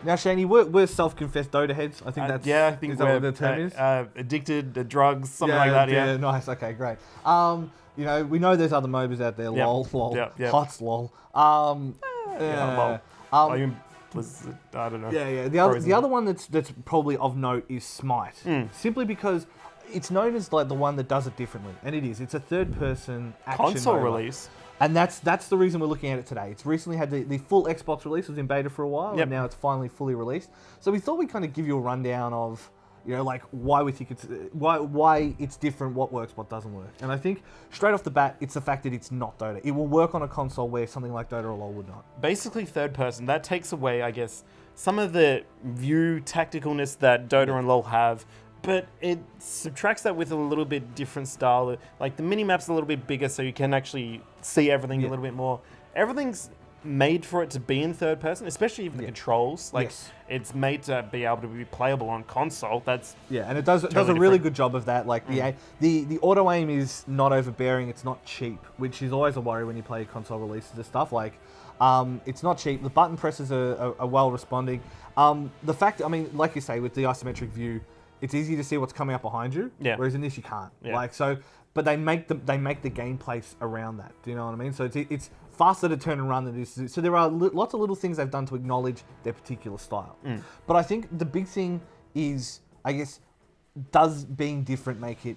Now, Shaney, we're self-confessed Dota heads. I think that's I think is that what the term is? Addicted to drugs, something like that. Yeah. Nice. Okay, great. We know there's other MOBAs out there. Yep. Lol. Yep. Hots. Lol. Lol. I mean, I don't know. Yeah. The other one that's probably of note is Smite. Simply because it's known as like the one that does it differently, and it is. It's a third-person action console MOBA. release. And that's the reason we're looking at it today. It's recently had the full Xbox release. It was in beta for a while, and now it's finally fully released. So we thought we'd kind of give you a rundown of, like why we think it's why it's different, what works, what doesn't work. And I think straight off the bat, it's the fact that it's not Dota. It will work on a console where something like Dota or LoL would not. Basically, third person. That takes away, I guess, some of the view tacticalness that Dota and LoL have. But it subtracts that with a little bit different style. Like the minimap's a little bit bigger, so you can actually see everything a little bit more. Everything's made for it to be in third person, especially even the controls. Like it's made to be able to be playable on console. And it does a really good job of that. Like the auto aim is not overbearing. It's not cheap, which is always a worry when you play console releases and stuff. Like it's not cheap. The button presses are well responding. The fact, like you say, with the isometric view, it's easy to see what's coming up behind you, whereas in this you can't. But they make the gameplay around that. Do you know what I mean? So it's faster to turn and run than this. So there are lots of little things they've done to acknowledge their particular style. But I think the big thing is, I guess, does being different make it,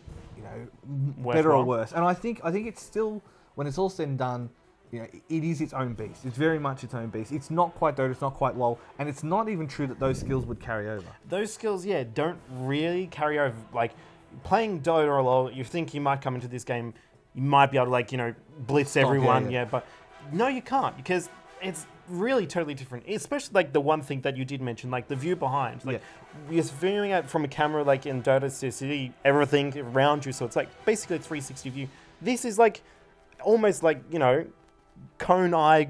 better or worse? And I think it's still, when it's all said and done, it is its own beast. It's very much its own beast. It's not quite Dota, it's not quite LoL, and it's not even true that those skills would carry over. Those skills, don't really carry over. Like, playing Dota or LoL, you think you might come into this game, you might be able to, blitz everyone, but no, you can't, because it's really totally different. Especially, like, the one thing that you did mention, like, the view behind. Like, you're viewing it from a camera, like, in Dota, to see everything around you, so it's, like, basically a 360 view. This is, like, almost like, cone eye,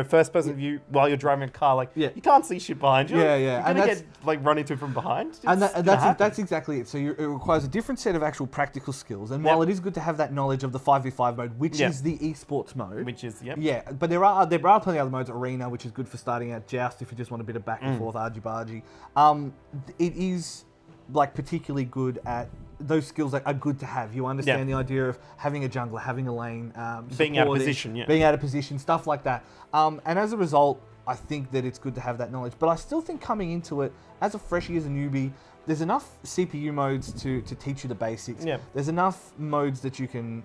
first person view while you're driving a car. You can't see shit behind you. You're gonna get run into it from behind. That's exactly it. So it requires a different set of actual practical skills. And while it is good to have that knowledge of the 5v5 mode, which is the esports mode, but there are plenty of other modes. Arena, which is good for starting out. Joust, if you just want a bit of back and forth, argy-bargy. It is particularly good at those skills that are good to have. You understand the idea of having a jungler, having a lane, being out of position, being out of position, stuff like that. And as a result, I think that it's good to have that knowledge. But I still think coming into it, as a freshie, as a newbie, there's enough CPU modes to teach you the basics. There's enough modes that you can,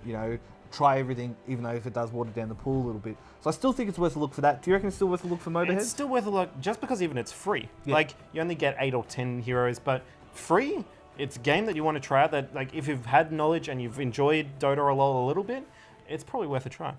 try everything, even though if it does water down the pool a little bit. So I still think it's worth a look for that. Do you reckon it's still worth a look for MOBA heads? It's still worth a look, just because even it's free. Like, you only get 8 or 10 heroes, but free. It's a game that you want to try out that, if you've had knowledge and you've enjoyed Dota or LoL a little bit, it's probably worth a try.